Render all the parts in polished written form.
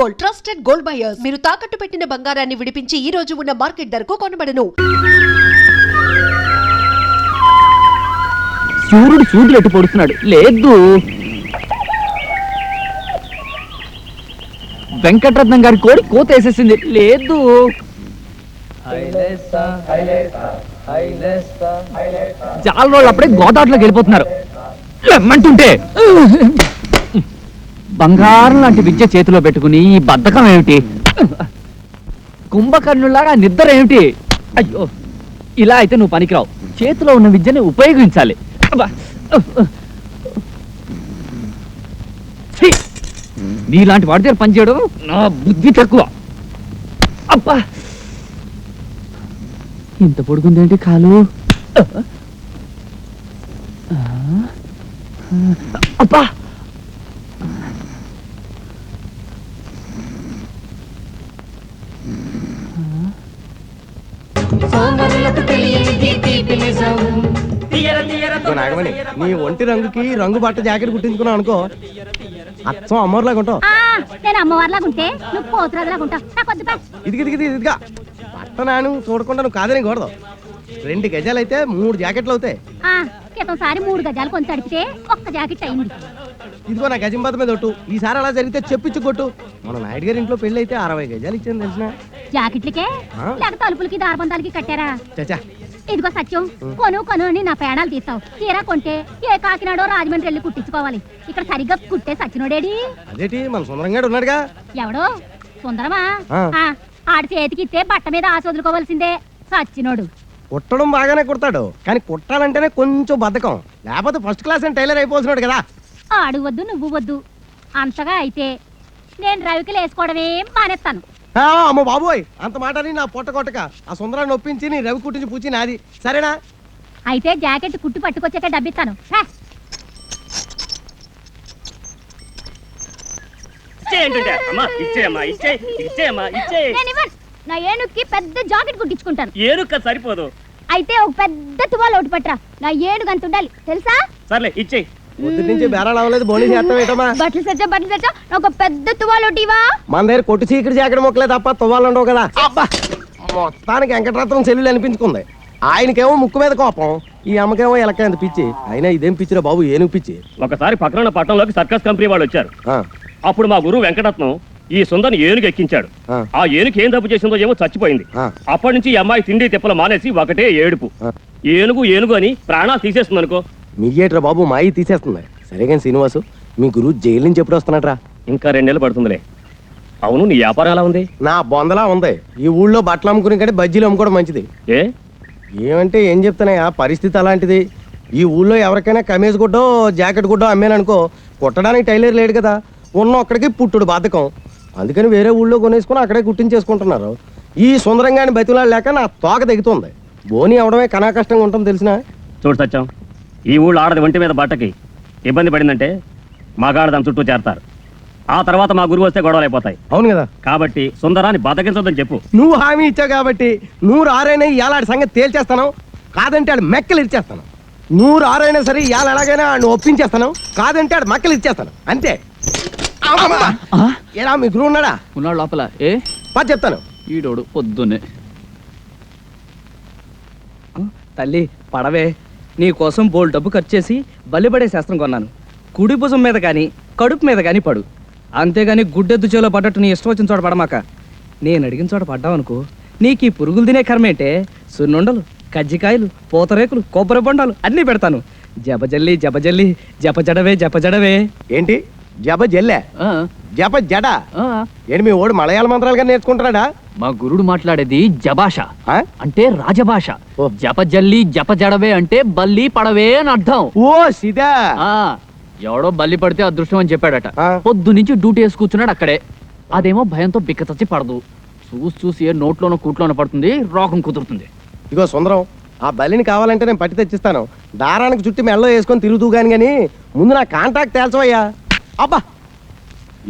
Gold trusted gold buyers. మీరు తాకట్టు పెట్టిన బంగారాన్ని విడిపించి ఈ రోజు ఉన్న మార్కెట్ ధరకు కొనబడను. సూర్యుడు సూదులు ఎట్టి పొడుస్తున్నాడు. లేదు, వెంకటరత్నం గారి కోడి కోత వేసేసింది. లేదు, చాలా రోజులు అప్పుడే గోదావరిలోకి వెళ్ళిపోతున్నారు. ఏమంటుంటే బంగారం లాంటి విద్య చేతిలో పెట్టుకుని ఈ బద్ధకం ఏమిటి? కుంభకర్ణులాగా నిద్ర ఏమిటి? అయ్యో, ఇలా అయితే నువ్వు పనికిరావు. చేతిలో ఉన్న విద్యని ఉపయోగించాలి. నీలాంటి వాడి దగ్గర పనిచేయడం నా బుద్ధి తక్కువ. అబ్బా, ఇంత పొడుగుందేంటి కాలు? అబ్బా, నాగమణి, నీ ఒంటి రంగుకి రంగు బట్ట జాకెట్ కుట్టించుకున్నావు అనుకో, అచ్చం అమ్మవారిలాగా ఉంటావు. నేను అమ్మవారిలాగా ఉంటే నువ్వు పోతురాజులాగా ఉంటావు. ఇదిగా బట్ట నాను చూడకుండా నువ్వు కాదని కూడదు. 2 గజాలు అయితే 3 జాకెట్లు అవుతాయి. క్రితంసారి 3 గజాలు కొంచెం అడిపితే 1 జాకెట్ అయింది. ఇదిగో నా గజం బద్ద మీద ఒట్టు. ఈసారి అలా జరిగితే చెప్పించు కొట్టు. మన నాయుడు గారి ఇంట్లో పెళ్లి అయితే 60 గజాలు ఇచ్చాను తెలిసిన. జాకెట్లకే లేక తలుపులకి దారబంధాలకి కట్టారా? చచ్చా, ఇదిగో సత్యం, కొను అని నా పేడాలు తీస్తావు. తీరా కొంటే ఏ కాకినాడో రాజమండ్రి వెళ్ళి కుట్టించుకోవాలి. ఇక్కడ సరిగ్గా కుట్టే సచ్చినోడేడి? అదేటి మన సుందరంగాడు ఉన్నాడుగా. ఎవడో సుందరమా? ఆడి చేతికి ఇస్తే బట్ట మీద ఆశ వదులుకోవాల్సిందే. సచ్చినోడు కుట్టడం బాగానే కుడతాడు, కానీ కుట్టాలంటేనే కొంచెం బద్ధకం. లేకపోతే ఫస్ట్ క్లాస్ అని టైలర్ అయిపోతున్నాడు కదా. ఆడు వద్దు, నువ్వు వద్దు. అంతగా అయితే నేను రవికి వేసుకోవడమే మానేస్తాను. అమ్మ బాబోయ్, అంత మాట అని నా పొట్ట కొట్టక. ఆ సుందరాన్ని ఒప్పించి నీ రవి కుట్టించి పూచి నాది, సరేనా? అయితే జాకెట్ కుట్టు పట్టుకొచ్చాక డబ్బిస్తాను. నా ఏనుగుకి పెద్ద జాకెట్ కుట్టించుకుంటాను. ఏనుగు సరిపోదు. అయితే ఒక పెద్ద తువాలు ఒకటి పట్టరా. నా ఏనుగు అంత ఉండాలి, తెలుసా? సర్లే, ఇచ్చేయి. పొద్దు నుంచి బేరాలు అవ్వలేదు, బోనీ చేస్తావేటమ్మా? బట్టలు సచ్చా ఒక పెద్ద తువాలు ఒకటివా? మన దగ్గర కొట్టు చీకటి జాకెట్ మొక్కలే తప్ప తువ్వాలు ఉండవు కదా. అబ్బా, మొత్తానికి వెంకటరత్నం చెల్లెలు అనిపించుకుంది. ఆయనకేమో ముక్కు మీద కోపం, ఈ అమ్మకేమో ఎలక్కంత పిచ్చి. అయినా ఇదేం పిచ్చిరా బాబు, ఏనుగు పిచ్చి. ఒకసారి పక్కన పట్టణంలోకి సర్కస్ కంపెనీ వాళ్ళు వచ్చారు. అప్పుడు మా గురువు వెంకటరత్నం ఈ సుందరిని ఏనుగు ఎక్కించాడు. ఆ ఏనుగు ఏం తప్పు చేసిందో ఏమో చచ్చిపోయింది. అప్పటి నుంచి ఈ అమ్మాయి తిండి తిప్పలు మానేసి ఒకటే ఏడుపు. ఏనుగు ఏనుగు అని ప్రాణాలు తీసేస్తుంది అనుకో. మీయేట్రా బాబు, మాయి తీసేస్తుంది. సరే కానీ శ్రీనివాసు, మీ గురువు జైలు నుంచి ఎప్పుడు వస్తున్నాడ్రా? ఇంకా 2 నెలలు పడుతుందిలే. అవును, నీ వ్యాపారం ఎలా ఉంది? నా బొందలా ఉంది. ఈ ఊళ్ళో బట్టలు అమ్ముకుని కంటే బజ్జీలు అమ్ముకోవడం మంచిది. ఏమంటే ఏం చెప్తున్నాయా, పరిస్థితి అలాంటిది. ఈ ఊళ్ళో ఎవరికైనా కమీజ్ గుడ్డో జాకెట్ గుడ్డో అమ్మాననుకో, కుట్టడానికి టైలర్ లేడు కదా. ఉన్న ఒక్కడికి పుట్టుడు బాధకం. అందుకని వేరే ఊళ్ళో కొనేసుకుని అక్కడే కుట్టించేసుకుంటున్నారు. ఈ సుందరంగాని బతిలాడు లేక నా తోక తెగుతుంది. బోని అవడమే కనా కష్టంగా ఉంటుంది తెలిసిన. చూడు సత్యం, ఈ ఊళ్ళో ఆడది ఒంటి మీద బట్టకి ఇబ్బంది పడిందంటే మగాడు దాని చుట్టూ చేరతారు. ఆ తర్వాత మా గురువు వస్తే గొడవలు అయిపోతాయి. అవును కదా, కాబట్టి సుందరాన్ని బతకించొద్దని చెప్పు. నువ్వు హామీ ఇచ్చావు కాబట్టి 106 ఇయాలాడి సంగతి తేల్చేస్తాను. కాదంటే ఆడు మెక్కలు ఇచ్చేస్తాను. 106 సరే ఇవాళ ఎలాగైనా ఆడు ఒప్పించేస్తాను. కాదంటే ఆడు మెక్కలు ఇచ్చేస్తాను, అంతే. ఎలా మీ గురువు ఉన్నాడా? ఉన్నాడు లోపల. చెప్తాను. ఈడోడు పొద్దున్నే. తల్లి పడవే, నీ కోసం బోల్ డబ్బు ఖర్చు చేసి బలిపడే శాస్త్రం కొన్నాను. కుడి భుజం మీద కానీ కడుపు మీద కానీ పడు. అంతేగాని గుడ్డెద్దు చేలో పడ్డట్టు నీ ఇష్టం వచ్చిన చోట పడమాక. నేను అడిగిన చోట పడ్డావనుకో, నీకు ఈ పురుగులు తినే కర్మేంటే సున్నుండలు, కజ్జికాయలు, పూతరేకులు, కొబ్బరి బొండాలు అన్నీ పెడతాను. జపజల్లి జపజల్లి జపజడవే జపజడవే. ఏంటి జప జల్లే? జప జడ ఏంటి? మీ ఓడు మలయాళ మంత్రాలుగా నేర్చుకుంటున్నాడా? మా గురుడు మాట్లాడేది జభాష, అంటే రాజభాష. జపజల్లి జపజడవే అంటే బల్లి పడవే అని అర్థం. ఓ సిదా. ఎవడో బల్లి పడితే అదృష్టం అని చెప్పాడట. పొద్దు నుంచి డ్యూటీ వేసి కూర్చున్నాడు అక్కడే. అదేమో భయంతో బిక్కతచ్చి పడదు. చూసి ఏ నోట్లోనో కూట్లోనో పడుతుంది, రోగం కుదురుతుంది. ఇగో సుందరం, ఆ బలిని కావాలంటే నేను పట్టి తెచ్చిస్తాను. దారానికి చుట్టి మెళ్ళో వేసుకొని తిరుగుతూ గాని ముందు నా కాంటాక్ట్ తేల్చవయ్యా. అబ్బా,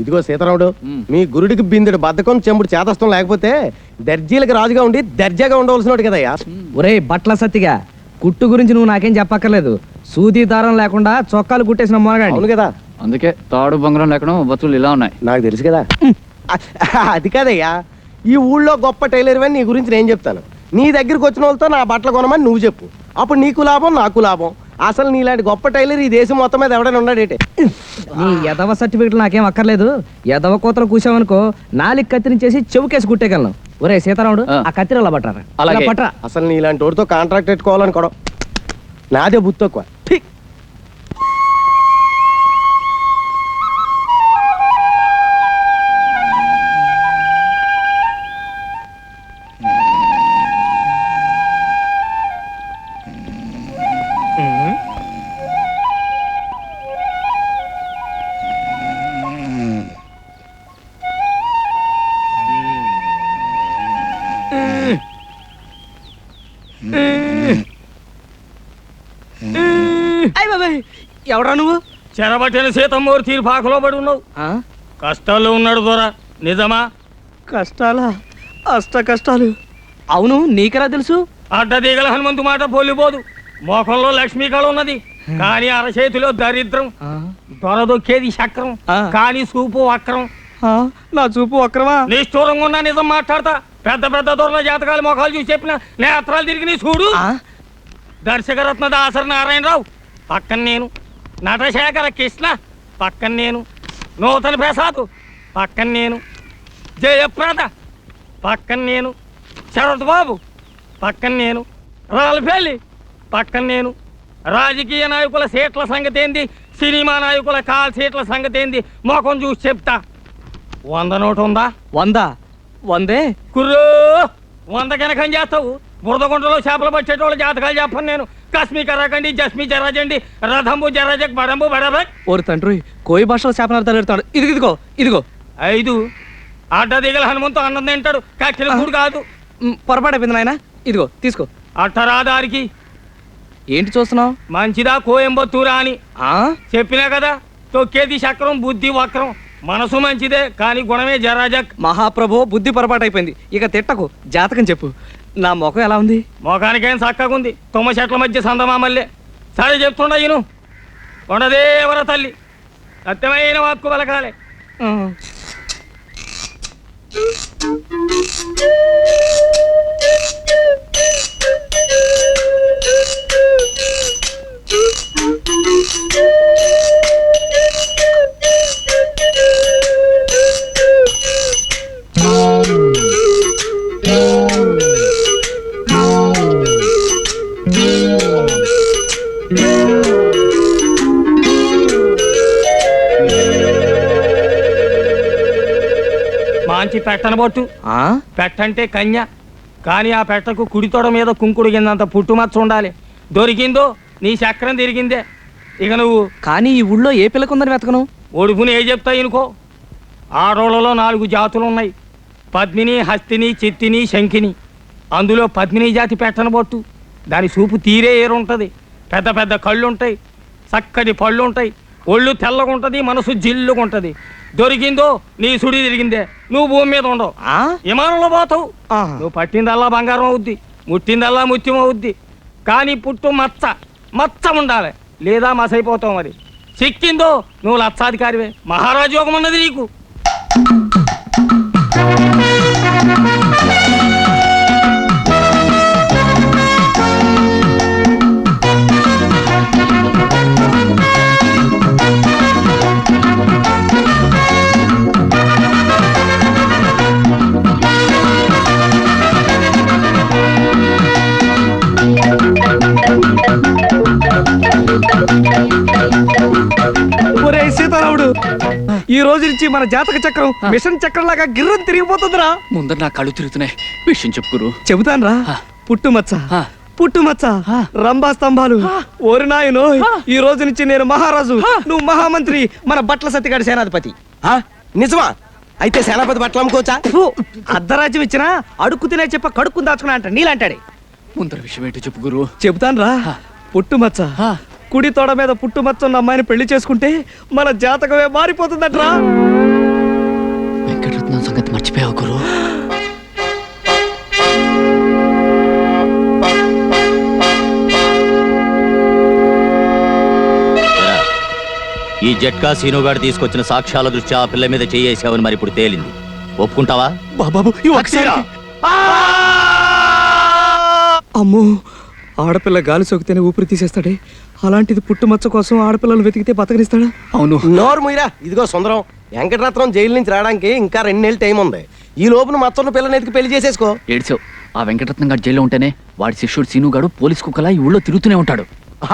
ఇదిగో సీతారాముడు, మీ గురుడికి బిందుడు బద్ధకం చెంబుడు చేతస్థం లేకపోతే దర్జీలకు రాజుగా ఉండి దర్జాగా ఉండవలసినోడు కదయ్యా. ఒరే బట్ల సత్తిగా, కుట్టు గురించి నువ్వు నాకేం చెప్పక్కర్లేదు. సూది దారం లేకుండా చొక్కాలు కుట్టేసిన మొనగాడు. అవును కదా, అందుకే తాడు బంగారం లేకుండా వస్తువులు ఇలా ఉన్నాయి. నాకు తెలుసు కదా. అది కాదయ్యా, ఈ ఊళ్ళో గొప్ప టైలర్ అని నీ గురించి నేను చెప్తాను. నీ దగ్గరికి వచ్చిన వాళ్ళతో నా బట్టలు కొనమని నువ్వు చెప్పు. అప్పుడు నీకు లాభం, నాకు లాభం. అసలు నీలాంటి గొప్ప టైలర్ ఈ దేశం మొత్తం మీద ఎవడైనా ఉన్నాడేటే. నీ ఎదవ సర్టిఫికెట్లు నాకేం అక్కర్లేదు. ఎదవ కోతలు కూసావనుకో నాలుగు కత్తిరించేసి చెవుకేసి కుట్టేయగలను. ఒరే సీతారాముడు, ఆ. ఆ కత్తిర అలా పట్టరా. అలాగే. ఇలా పట్టరా. అసలు నీలాంటి వాడితో కాంట్రాక్ట్ పెట్టుకోవాలనుకోవడం నాదే బుద్ధి తక్కువ. ఠీ. అయ్ బాబాయ్, ఎవడా నువ్వు? చెరబట్టిన సీతమ్మూరు తీరుపాకలో పడి ఉన్నావు. ఆ? కష్టాల్లో ఉన్నాడు దొర, నిజమా? కష్టాలా? అష్ట కష్టాలు. అవును, నీకెలా తెలుసు? అడ్డదీగల హనుమంతు మాట పోలిపోదు. మోకంలో లక్ష్మీ కళ ఉన్నది, కానీ అరచేతిలో దరిద్రం. ఆ? దొరదొక్కేది చక్రం, ఆ. కానీ చూపు వక్రం. ఆ? నా చూపు అక్రమా? నిష్ఠూరంగా ఉన్నా నిజం మాట్లాడతా. పెద్ద పెద్ద దొరల జాతకాలు మొఖాలు చూసి చెప్పిన నేత్రాలు తిరిగి నీ చూడు. ఆ? దర్శకరత్న దాసరి నారాయణరావు పక్కన నేను, నటశేఖర కృష్ణ పక్కన నేను, నూతన ప్రసాద్ పక్కన నేను, జయప్రద పక్కన నేను, శరత్ బాబు పక్కన నేను, రాల్పల్లి పక్కన నేను. రాజకీయ నాయకుల సీట్ల సంగతి ఏంది, సినిమా నాయకుల కాల్ సీట్ల సంగతి ఏంది మొఖం చూసి చెప్తా. 100 నోటు ఉందా? 100? 100? కుర్రో 100 కనకం చేస్తావు. బురదగుంటలో చేపలు పట్టేటోళ్ళ జాతకాలు చెప్పను నేను. కస్మి కరాకండి, జస్మి జరాజండి, రథంబు జరాజక్, బడంబు బడబక్. ఓరి తండ్రి, కోయి భాషలో శాపనార్థాలు పెడతాడు. ఇదిగో ఇదిగో. 5 అడ్డదిగల హనుమంతు అన్నం తింటాడు, కక్కిన కూడు కాదు. పొరపాటు అయిపోయింది నాయన. ఇదిగో తీసుకో. అట్టరాదారికి ఏంటి చూస్తున్నావు? మంచిదా కోయంబత్తూరా అని ఆ? చెప్పినా కదా. తొక్కేది చక్రం, బుద్ధి వక్రం. మనసు మంచిదే, కానీ గుణమే జరాజక్. మహాప్రభు, బుద్ధి పొరపాటు అయిపోయింది. ఇక తిట్టకు, జాతకం చెప్పు. నా ముఖం ఎలా ఉంది? మొఖానికేం చక్కగుంది, తుమ్మ చెట్ల మధ్య సందమామల్లే. సరే చెప్తుండ ఈను. కొండదేవర తల్లి సత్యమైన వాక్కు పలకాలే. మంచి పెట్టనబొట్టు. ఆ? పెట్టంటే కన్య, కానీ ఆ పెట్టకు కుడితోడ మీద కుంకుడు కిందంత పుట్టుమచ్చ ఉండాలి. దొరికిందో నీ చక్రం తిరిగిందే. ఇక నువ్వు కానీ ఈ ఊళ్ళో ఏ పిల్లకుందని వెతకను? ఒడుపుని ఏ చెప్తా ఇనుకో. ఆడోళ్ళలో 4 జాతులు ఉన్నాయి, పద్మిని, హస్తిని, చిత్తిని, శంఖిని. అందులో పద్మిని జాతి పెట్టనబొట్టు. దాని చూపు తీరే ఏరుంటుంది. పెద్ద పెద్ద కళ్ళుంటాయి, చక్కటి పళ్ళుంటాయి, ఒళ్ళు తెల్లగుంటది, మనసు జిల్లుగుంటది. దొరికిందో నీ సుడి తిరిగిందే. నువ్వు భూమి మీద ఉండవు, ఆ? విమానంలో పోతావు. ఆహా. నువ్వు పట్టిందల్లా బంగారం అవుద్ది, ముట్టిందల్లా ముత్యం అవుద్ది. కానీ పుట్టు మచ్చ ఉండాలి, లేదా మసైపోతావు. మరి చిక్కిందో నువ్వు లక్షాధికారివే. మహారాజు యోగం ఉన్నది నీకు. ఒరే సీతారాముడు, ఈ రోజు నుంచి మన జాతక చక్రం మిషన్ చక్రం లాగా గిర్రం తిరిగిపోతుందిరా. ముందర నా కళ్ళు తిరుగుతున్నాయి, విషయం చెప్పు గురు. చెబుతాన్రా. పుట్టుమచ్చ, పుట్టుమచ్చ, రంభా స్తంభాలు. ఓరి నాయనో, ఈ రోజు నుంచి నేను మహారాజు, నువ్వు మహామంత్రి, మన బట్ల సత్తిగాడి సేనాధిపతి. నిజమా? అయితే సేనాపతి బట్టలు అమ్ముకోవచ్చా? ఫు, అర్ధరాజ్యం ఇచ్చినా అడుక్కు తినే చెప్ప కడుక్కుని దాచుకున్నా అంట నీలాంటాడే. ముందర విషయం ఏంటో చెప్పు గురు. చెబుతాన్రా. పుట్టుమచ్చ, కుడి తోడ మీద పుట్టుమచ్చ ఉన్న అమ్మాయిని పెళ్లి చేసుకుంటే మన జాతకమే మారిపోతుందట్రా. వెంకటరత్నం సంగతి మర్చిపోయావు గురు. ఈ జట్కా సీనుగాడు తీసుకొచ్చిన సాక్ష్యాల దృష్ట్యా ఆ పిల్ల మీద చేయేసావని మరి ఇప్పుడు తేలింది. ఒప్పుకుంటావా? బాబు అమ్మో ఆడపిల్ల గాలి సోకితేనే ఊపిరి తీసేస్తాడే, అలాంటిది పుట్టుమచ్చ కోసం ఆడపిల్లలు వెతికితే బతకనిస్తాడా? అవును. నోరు ముయిరా. ఇదిగో సుందరం, వెంకటరత్నం జైలు నుంచి రావడానికి ఇంకా 2 నెలలు టైం ఉంది. ఈ లోపున మచ్చన్న పిల్లని ఎతికి పెళ్లి చేసేసుకో. ఏడ్చావు. ఆ వెంకటరత్నం గారు జైల్లో ఉంటేనే వాడి శిష్యుడు సీనుగాడు పోలీస్ కుక్కలా ఈ ఊళ్ళో తిరుగుతూనే ఉంటాడు.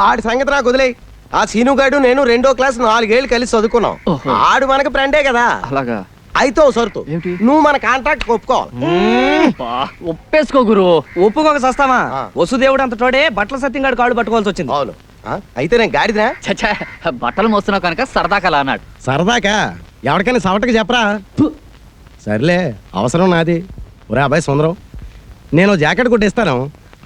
ఆడి సంగతి నాకు వదిలేయ్. ఆ సీనుగాడు నేను 2వ క్లాస్ 4 ఏళ్ళు కలిసి చదువుకున్నాం. ఓహో. ఆడు మనకి ఫ్రెండే కదా. అలాగా? అయితే ఓ సరుతు, ఏమిటి? నువ్వు మన కాంట్రాక్ట్ ఒప్పుకోవాలి. ఒప్పేసుకో గురు. ఒప్పుకోక సస్తామా? ఆ. వసుదేవుడు అంత తోడే బట్టల సత్యంగాడు కాళ్ళు పట్టుకోవాల్సి వచ్చింది. అవును. అయితే నేను గాడిదినా? చచ్చా, బట్టలు మోస్తున్నావు కనుక సరదా కలా అన్నాడు. సరదాకా ఎవరికైనా సవటకి చెప్పరా? సర్లే, అవసరం నాది. ఒరే అబ్బాయి సుందరం, నేను జాకెట్ కొట్టిస్తాను.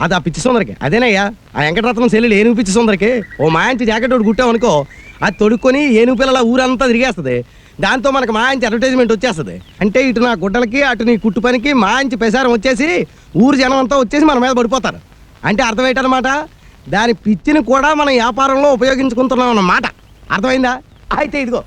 అది ఆ పిచ్చి సుందరికి. అదేనయ్యా ఆ వెంకటరత్నం సెల్లు ఏనుగు పిచ్చి సుందరికి ఓ మాయించి జాకెట్ ఒకటి కుట్టామనుకో, అది తొడుక్కొని ఏనుగు పిల్లల ఊరంతా తిరిగేస్తుంది. దాంతో మనకు మాయించి అడ్వర్టైజ్మెంట్ వచ్చేస్తుంది. అంటే ఇటు నా గుడ్డలకి అటు నీ కుట్టు పనికి మాయించి పెసారం వచ్చేసి ఊరు జనం అంతా వచ్చేసి మన మీద పడిపోతారు. అంటే అర్థం ఏంటన్నమాట, దాని పిచ్చిని కూడా మన వ్యాపారంలో ఉపయోగించుకుంటున్నాం అన్నమాట. అర్థమైందా? అయితే ఇదిగో